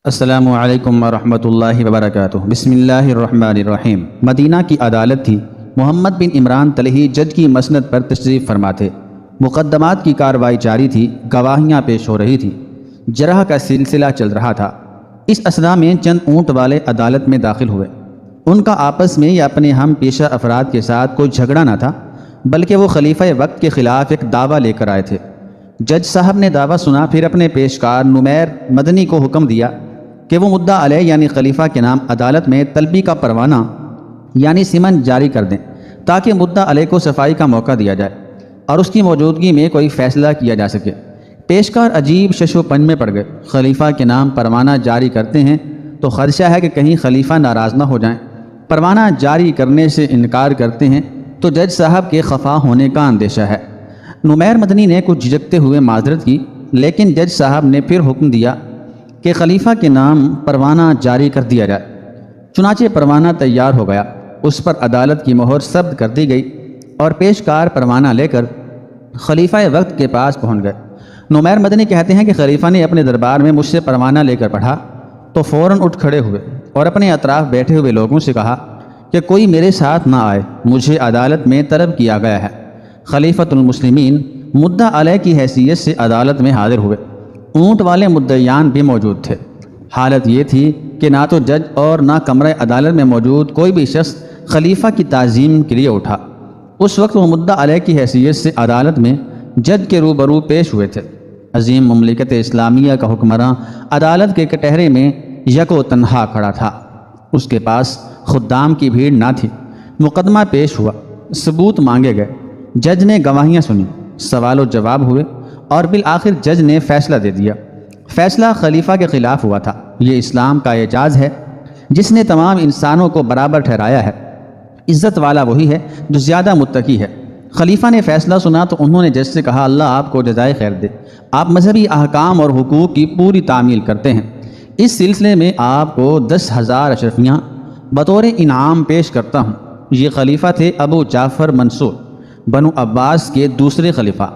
السلام علیکم ورحمۃ اللہ وبرکاتہ۔ بسم اللہ الرحمن الرحیم۔ مدینہ کی عدالت تھی۔ محمد بن عمران طلحی جج کی مسند پر تشریف فرما تھے۔ مقدمات کی کارروائی جاری تھی، گواہیاں پیش ہو رہی تھیں، جرح کا سلسلہ چل رہا تھا۔ اس اثنا میں چند اونٹ والے عدالت میں داخل ہوئے۔ ان کا آپس میں یا اپنے ہم پیشہ افراد کے ساتھ کوئی جھگڑا نہ تھا، بلکہ وہ خلیفہ وقت کے خلاف ایک دعویٰ لے کر آئے تھے۔ جج صاحب نے دعویٰ سنا، پھر اپنے پیشکار نمیر مدنی کو حکم دیا کہ وہ مدعا علیہ یعنی خلیفہ کے نام عدالت میں طلبی کا پروانہ یعنی سمن جاری کر دیں، تاکہ مدعا علیہ کو صفائی کا موقع دیا جائے اور اس کی موجودگی میں کوئی فیصلہ کیا جا سکے۔ پیشکار عجیب شش و پن میں پڑ گئے۔ خلیفہ کے نام پروانہ جاری کرتے ہیں تو خدشہ ہے کہ کہیں خلیفہ ناراض نہ ہو جائیں، پروانہ جاری کرنے سے انکار کرتے ہیں تو جج صاحب کے خفا ہونے کا اندیشہ ہے۔ نمیر مدنی نے کچھ جھجکتے ہوئے معذرت کی، لیکن جج صاحب نے پھر حکم دیا کہ خلیفہ کے نام پروانہ جاری کر دیا جائے۔ چنانچہ پروانہ تیار ہو گیا، اس پر عدالت کی مہر ثبت کر دی گئی اور پیشکار پروانہ لے کر خلیفہ وقت کے پاس پہنچ گئے۔ نمیر مدنی کہتے ہیں کہ خلیفہ نے اپنے دربار میں مجھ سے پروانہ لے کر پڑھا تو فوراً اٹھ کھڑے ہوئے اور اپنے اطراف بیٹھے ہوئے لوگوں سے کہا کہ کوئی میرے ساتھ نہ آئے، مجھے عدالت میں طلب کیا گیا ہے۔ خلیفۃ المسلمین مدعا علیہ کی حیثیت سے عدالت میں حاضر ہوئے۔ اونٹ والے مدعیان بھی موجود تھے۔ حالت یہ تھی کہ نہ تو جج اور نہ کمرہ عدالت میں موجود کوئی بھی شخص خلیفہ کی تعظیم کے لیے اٹھا۔ اس وقت وہ مدعا علیہ کی حیثیت سے عدالت میں جج کے روبرو پیش ہوئے تھے۔ عظیم مملکت اسلامیہ کا حکمراں عدالت کے کٹہرے میں یک و تنہا کھڑا تھا۔ اس کے پاس خدام کی بھیڑ نہ تھی۔ مقدمہ پیش ہوا، ثبوت مانگے گئے، جج نے گواہیاں سنی، سوال و جواب ہوئے اور بالآخر جج نے فیصلہ دے دیا۔ فیصلہ خلیفہ کے خلاف ہوا تھا۔ یہ اسلام کا اعجاز ہے جس نے تمام انسانوں کو برابر ٹھہرایا ہے۔ عزت والا وہی ہے جو زیادہ متقی ہے۔ خلیفہ نے فیصلہ سنا تو انہوں نے جج سے کہا، اللہ آپ کو جزائے خیر دے، آپ مذہبی احکام اور حقوق کی پوری تعمیل کرتے ہیں۔ اس سلسلے میں آپ کو 10,000 اشرفیاں بطور انعام پیش کرتا ہوں۔ یہ خلیفہ تھے ابو جعفر منصور، بنو عباس کے دوسرے خلیفہ،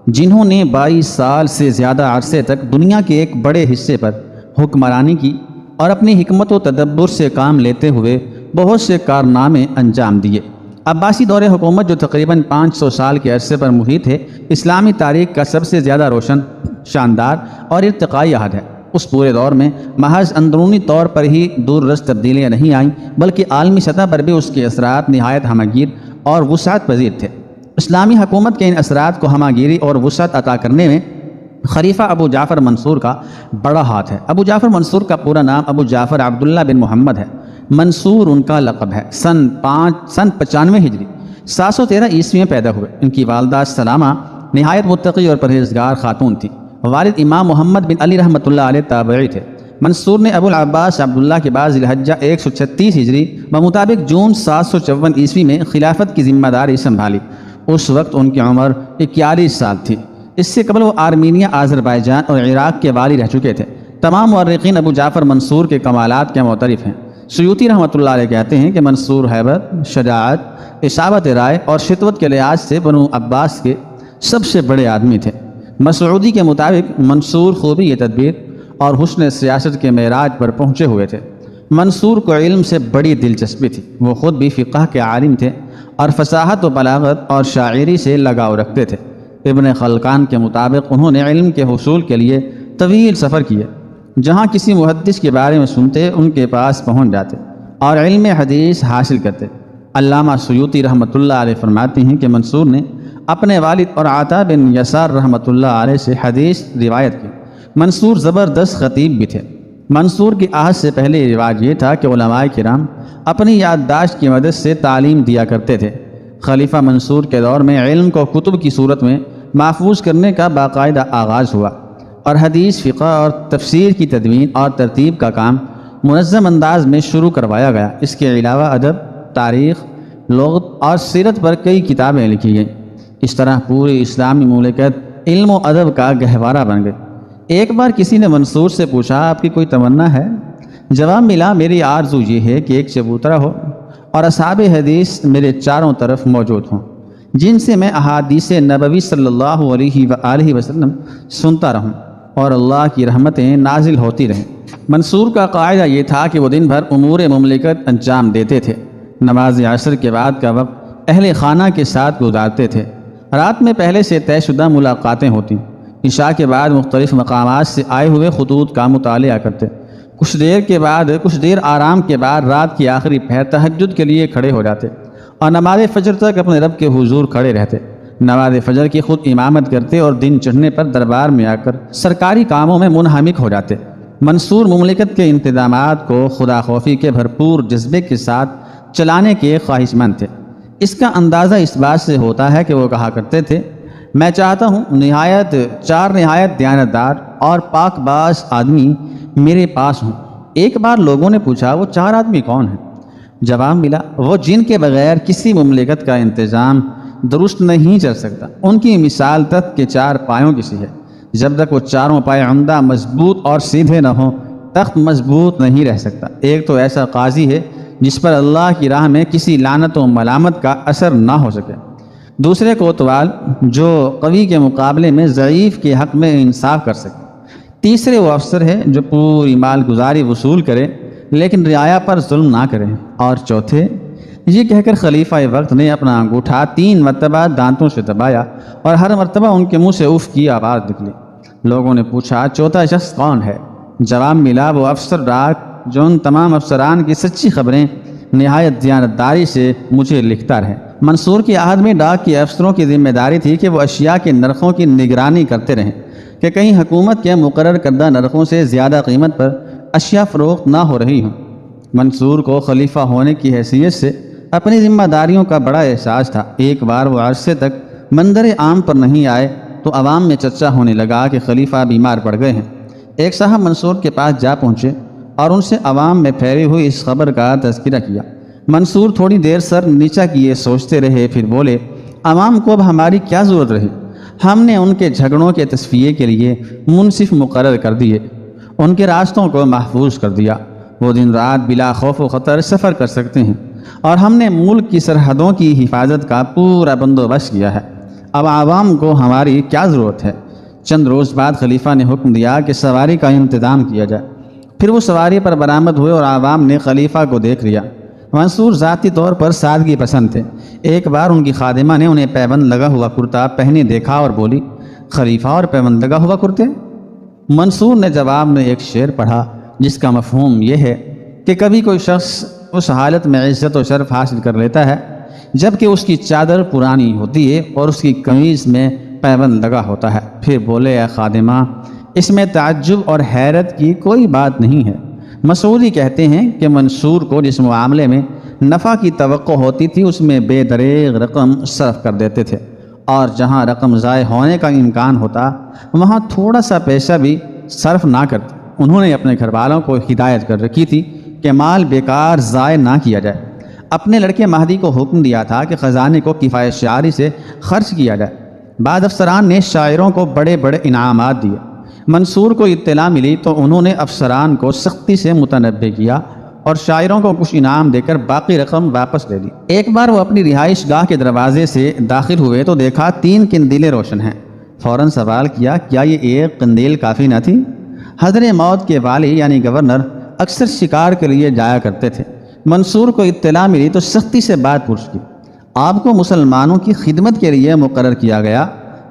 جنہوں نے 22 سال سے زیادہ عرصے تک دنیا کے ایک بڑے حصے پر حکمرانی کی اور اپنی حکمت و تدبر سے کام لیتے ہوئے بہت سے کارنامے انجام دیے۔ عباسی دور حکومت جو تقریباً 500 سال کے عرصے پر محیط ہے، اسلامی تاریخ کا سب سے زیادہ روشن، شاندار اور ارتقائی عہد ہے۔ اس پورے دور میں محض اندرونی طور پر ہی دور رس تبدیلیاں نہیں آئیں، بلکہ عالمی سطح پر بھی اس کے اثرات نہایت ہمہ گیر اور وسعت پذیر تھے۔ اسلامی حکومت کے ان اثرات کو ہمہ گیری اور وسعت عطا کرنے میں خلیفہ ابو جعفر منصور کا بڑا ہاتھ ہے۔ ابو جعفر منصور کا پورا نام ابو جعفر عبداللہ بن محمد ہے۔ منصور ان کا لقب ہے۔ سن 95 ہجری 713 عیسوی میں پیدا ہوئے۔ ان کی والدہ سلامہ نہایت متقی اور پرہیزگار خاتون تھی۔ والد امام محمد بن علی رحمۃ اللہ علیہ تابعی تھے۔ منصور نے ابو العباس عبداللہ کے بعد ذی الحجہ 136 ہجری بمطابق جون 754 عیسوی میں خلافت کی ذمہ داری سنبھالی۔ اس وقت ان کی عمر 41 سال تھی۔ اس سے قبل وہ آرمینیا، آذربائیجان اور عراق کے والی رہ چکے تھے۔ تمام مورخین ابو جعفر منصور کے کمالات کے معترف ہیں۔ سیوطی رحمۃ اللہ علیہ کہتے ہیں کہ منصور حیبت، شجاعت، اصابت رائے اور شدت کے لحاظ سے بنو عباس کے سب سے بڑے آدمی تھے۔ مسعودی کے مطابق منصور خوبی تدبیر اور حسن سیاست کے معراج پر پہنچے ہوئے تھے۔ منصور کو علم سے بڑی دلچسپی تھی۔ وہ خود بھی فقہ کے عالم تھے اور فصاحت و بلاغت اور شاعری سے لگاؤ رکھتے تھے۔ ابن خلقان کے مطابق انہوں نے علم کے حصول کے لیے طویل سفر کیے۔ جہاں کسی محدث کے بارے میں سنتے ان کے پاس پہنچ جاتے اور علم حدیث حاصل کرتے۔ علامہ سیوطی رحمۃ اللہ علیہ فرماتے ہیں کہ منصور نے اپنے والد اور عطا بن یسار رحمۃ اللہ علیہ سے حدیث روایت کی۔ منصور زبردست خطیب بھی تھے۔ منصور کی عہد سے پہلے رواج یہ تھا کہ علماء کرام اپنی یادداشت کی مدد سے تعلیم دیا کرتے تھے۔ خلیفہ منصور کے دور میں علم کو کتب کی صورت میں محفوظ کرنے کا باقاعدہ آغاز ہوا اور حدیث، فقہ اور تفسیر کی تدوین اور ترتیب کا کام منظم انداز میں شروع کروایا گیا۔ اس کے علاوہ ادب، تاریخ، لغت اور سیرت پر کئی کتابیں لکھی گئیں۔ اس طرح پوری اسلامی مملکت علم و ادب کا گہوارہ بن گئی۔ ایک بار کسی نے منصور سے پوچھا، آپ کی کوئی تمنا ہے؟ جواب ملا، میری آرزو یہ ہے کہ ایک چبوترا ہو اور اصحاب حدیث میرے چاروں طرف موجود ہوں، جن سے میں احادیث نبوی صلی اللہ علیہ وآلہ وسلم سنتا رہوں اور اللہ کی رحمتیں نازل ہوتی رہیں۔ منصور کا قاعدہ یہ تھا کہ وہ دن بھر امور مملکت انجام دیتے تھے، نماز عصر کے بعد کا وقت اہل خانہ کے ساتھ گزارتے تھے، رات میں پہلے سے طے شدہ ملاقاتیں ہوتیں، عشاء کے بعد مختلف مقامات سے آئے ہوئے خطوط کا مطالعہ کرتے، کچھ دیر آرام کے بعد رات کی آخری پہر تہجد کے لیے کھڑے ہو جاتے اور نماز فجر تک اپنے رب کے حضور کھڑے رہتے، نماز فجر کی خود امامت کرتے اور دن چڑھنے پر دربار میں آ کر سرکاری کاموں میں منہمک ہو جاتے۔ منصور مملکت کے انتظامات کو خدا خوفی کے بھرپور جذبے کے ساتھ چلانے کے خواہش مند تھے۔ اس کا اندازہ اس بات سے ہوتا ہے کہ وہ کہا کرتے تھے، میں چاہتا ہوں چار نہایت دیانتدار اور پاک باز آدمی میرے پاس ہوں۔ ایک بار لوگوں نے پوچھا، وہ 4 آدمی کون ہیں؟ جواب ملا، وہ جن کے بغیر کسی مملکت کا انتظام درست نہیں چل سکتا۔ ان کی مثال تخت کے 4 پایوں کی سی ہے، جب تک وہ چاروں پائے عمدہ، مضبوط اور سیدھے نہ ہوں تخت مضبوط نہیں رہ سکتا۔ ایک تو ایسا قاضی ہے جس پر اللہ کی راہ میں کسی لعنت و ملامت کا اثر نہ ہو سکے، دوسرے کوتوال جو قوی کے مقابلے میں ضعیف کے حق میں انصاف کر سکے، تیسرے وہ افسر ہے جو پوری مال گزاری وصول کرے لیکن رعایا پر ظلم نہ کرے، اور چوتھے، یہ کہہ کر خلیفہ وقت نے اپنا انگوٹھا 3 مرتبہ دانتوں سے دبایا اور ہر مرتبہ ان کے منہ سے اف کی آواز نکلی۔ لوگوں نے پوچھا، چوتھا شخص کون ہے؟ جواب ملا، وہ افسر ڈاک جو ان تمام افسران کی سچی خبریں نہایت دیانتداری سے مجھے لکھتا رہے۔ منصور کی عہد میں ڈاک کے افسروں کی ذمہ داری تھی کہ وہ اشیاء کے نرخوں کی نگرانی کرتے رہیں کہ کہیں حکومت کے مقرر کردہ نرخوں سے زیادہ قیمت پر اشیاء فروخت نہ ہو رہی ہوں۔ منصور کو خلیفہ ہونے کی حیثیت سے اپنی ذمہ داریوں کا بڑا احساس تھا۔ ایک بار وہ عرصے تک منظر عام پر نہیں آئے تو عوام میں چرچا ہونے لگا کہ خلیفہ بیمار پڑ گئے ہیں۔ ایک صاحب منصور کے پاس جا پہنچے اور ان سے عوام میں پھیلی ہوئی اس خبر کا تذکرہ کیا۔ منصور تھوڑی دیر سر نیچا کیے سوچتے رہے، پھر بولے، عوام کو اب ہماری کیا ضرورت رہی؟ ہم نے ان کے جھگڑوں کے تصفیے کے لیے منصف مقرر کر دیے، ان کے راستوں کو محفوظ کر دیا، وہ دن رات بلا خوف و خطر سفر کر سکتے ہیں، اور ہم نے ملک کی سرحدوں کی حفاظت کا پورا بندوبست کیا ہے۔ اب عوام کو ہماری کیا ضرورت ہے؟ چند روز بعد خلیفہ نے حکم دیا کہ سواری کا انتظام کیا جائے۔ پھر وہ سواری پر برآمد ہوئے اور عوام نے خلیفہ کو دیکھ لیا۔ منصور ذاتی طور پر سادگی پسند تھے۔ ایک بار ان کی خادمہ نے انہیں پیبند لگا ہوا کرتا پہنے دیکھا اور بولی، خلیفہ اور پیبند لگا ہوا کرتے؟ منصور نے جواب میں ایک شعر پڑھا جس کا مفہوم یہ ہے کہ کبھی کوئی شخص اس حالت میں عزت و شرف حاصل کر لیتا ہے جب کہ اس کی چادر پرانی ہوتی ہے اور اس کی قمیض میں پیبند لگا ہوتا ہے۔ پھر بولے، اے خادمہ، اس میں تعجب اور حیرت کی کوئی بات نہیں ہے۔ مسعودی کہتے ہیں کہ منصور کو جس معاملے میں نفع کی توقع ہوتی تھی اس میں بے دریغ رقم صرف کر دیتے تھے، اور جہاں رقم ضائع ہونے کا امکان ہوتا وہاں تھوڑا سا پیسہ بھی صرف نہ کرتے۔ انہوں نے اپنے گھر والوں کو ہدایت کر رکھی تھی کہ مال بیکار ضائع نہ کیا جائے۔ اپنے لڑکے مہدی کو حکم دیا تھا کہ خزانے کو کفایت شعاری سے خرچ کیا جائے۔ بعض افسران نے شاعروں کو بڑے بڑے انعامات دیے۔ منصور کو اطلاع ملی تو انہوں نے افسران کو سختی سے متنبہ کیا اور شاعروں کو کچھ انعام دے کر باقی رقم واپس لے لی۔ ایک بار وہ اپنی رہائش گاہ کے دروازے سے داخل ہوئے تو دیکھا 3 قندیلیں روشن ہیں۔ فوراً سوال کیا، کیا یہ ایک قندیل کافی نہ تھی؟ حضر موت کے والی یعنی گورنر اکثر شکار کے لیے جایا کرتے تھے۔ منصور کو اطلاع ملی تو سختی سے بات پوچھ کی، آپ کو مسلمانوں کی خدمت کے لیے مقرر کیا گیا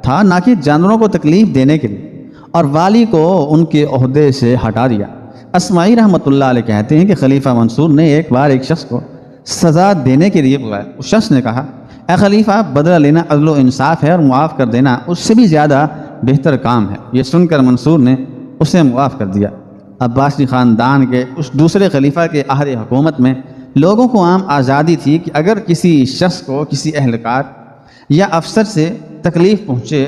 تھا، نہ کہ جانوروں کو تکلیف دینے کے لیے، اور والی کو ان کے عہدے سے ہٹا دیا۔ اسماعی رحمۃ اللہ علیہ کہتے ہیں کہ خلیفہ منصور نے ایک بار ایک شخص کو سزا دینے کے لیے بلایا۔ اس شخص نے کہا، اے خلیفہ، بدلہ لینا عدل و انصاف ہے اور معاف کر دینا اس سے بھی زیادہ بہتر کام ہے۔ یہ سن کر منصور نے اسے معاف کر دیا۔ عباسی خاندان کے اس دوسرے خلیفہ کے عہد حکومت میں لوگوں کو عام آزادی تھی کہ اگر کسی شخص کو کسی اہلکار یا افسر سے تکلیف پہنچے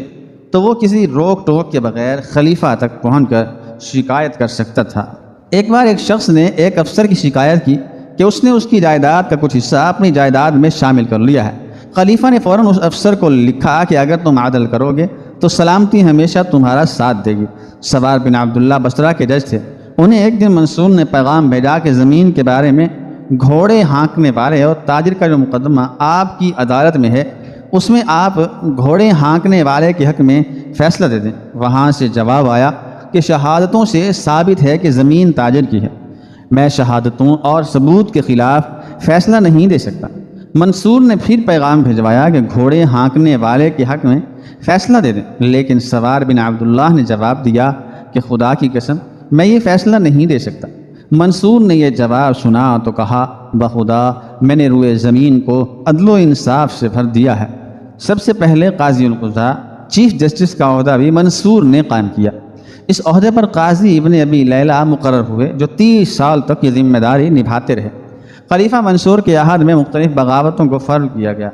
تو وہ کسی روک ٹوک کے بغیر خلیفہ تک پہنچ کر شکایت کر سکتا تھا۔ ایک بار ایک شخص نے ایک افسر کی شکایت کی کہ اس نے اس کی جائیداد کا کچھ حصہ اپنی جائیداد میں شامل کر لیا ہے۔ خلیفہ نے فوراً اس افسر کو لکھا کہ اگر تم عدل کرو گے تو سلامتی ہمیشہ تمہارا ساتھ دے گی۔ سوار بن عبداللہ بصرہ کے جج تھے۔ انہیں ایک دن منصور نے پیغام بھیجا کہ زمین کے بارے میں گھوڑے ہانکنے والے اور تاجر کا جو مقدمہ آپ کی عدالت میں ہے اس میں آپ گھوڑے ہانکنے والے کے حق میں فیصلہ دے دیں۔ وہاں سے جواب آیا کہ کہ شہادتوں سے ثابت ہے کہ زمین تاجر کی ہے۔ میں شہادتوں اور ثبوت کے خلاف فیصلہ نہیں دے سکتا۔ منصور نے پھر پیغام بھجوایا کہ گھوڑے ہانکنے والے کے حق میں فیصلہ دے دیں، لیکن سوار بن عبداللہ نے جواب دیا کہ خدا کی قسم میں یہ فیصلہ نہیں دے سکتا۔ منصور نے یہ جواب سنا تو کہا بخدا میں نے روئے زمین کو عدل و انصاف سے بھر دیا ہے۔ سب سے پہلے قاضی القضاء چیف جسٹس کا عہدہ بھی منصور نے قائم کیا۔ اس عہدے پر قاضی ابن ابی لیلہ مقرر ہوئے جو 30 سال تک یہ ذمہ داری نبھاتے رہے۔ خلیفہ منصور کے عہد میں مختلف بغاوتوں کو فرض کیا گیا۔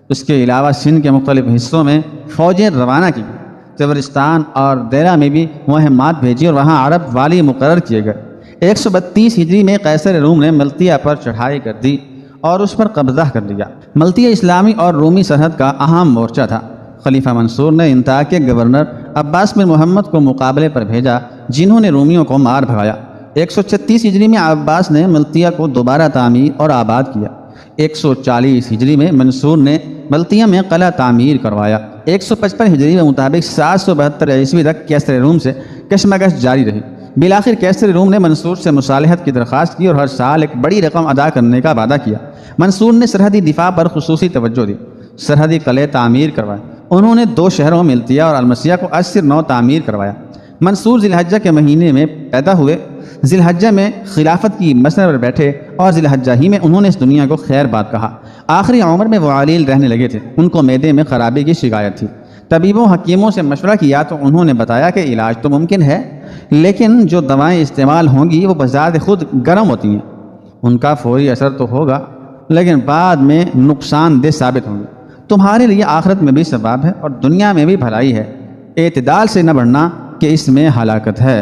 اس کے علاوہ سندھ کے مختلف حصوں میں فوجیں روانہ کی گئیں۔ تبرستان اور دیرہ میں بھی مہمات بھیجی اور وہاں عرب والی مقرر کیے گئے۔ 132 ہجری میں قیصر روم نے ملتیہ پر چڑھائی کر دی اور اس پر قبضہ کر لیا۔ ملتیہ اسلامی اور رومی سرحد کا اہم مورچہ تھا۔ خلیفہ منصور نے انطاکیہ کے گورنر عباس بن محمد کو مقابلے پر بھیجا، جنہوں نے رومیوں کو مار بھگایا۔ 136 ہجری میں عباس نے ملتیہ کو دوبارہ تعمیر اور آباد کیا۔ 140 ہجری میں منصور نے ملتیہ میں قلعہ تعمیر کروایا۔ 155 ہجری کے مطابق 772 عیسوی تک قیصر روم سے کشمکش جاری رہی۔ بالآخر قیصر روم نے منصور سے مصالحت کی درخواست کی اور ہر سال ایک بڑی رقم ادا کرنے کا وعدہ کیا۔ منصور نے سرحدی دفاع پر خصوصی توجہ دی، سرحدی قلعے تعمیر کروائے۔ انہوں نے 2 شہروں ملتیہ اور المسیہ کو عصر نو تعمیر کروایا۔ منصور ذی الحجہ کے مہینے میں پیدا ہوئے، ذی الحجہ میں خلافت کی مسند پر بیٹھے اور ذی الحجہ ہی میں انہوں نے اس دنیا کو خیر بات کہا۔ آخری عمر میں وہ علیل رہنے لگے تھے، ان کو معدے میں خرابی کی شکایت تھی۔ طبیبوں حکیموں سے مشورہ کیا تو انہوں نے بتایا کہ علاج تو ممکن ہے، لیکن جو دوائیں استعمال ہوں گی وہ بذات خود گرم ہوتی ہیں، ان کا فوری اثر تو ہوگا لیکن بعد میں نقصان دہ ثابت ہوں گے۔ تمہارے لیے آخرت میں بھی ثواب ہے اور دنیا میں بھی بھلائی ہے، اعتدال سے نہ بڑھنا کہ اس میں ہلاکت ہے۔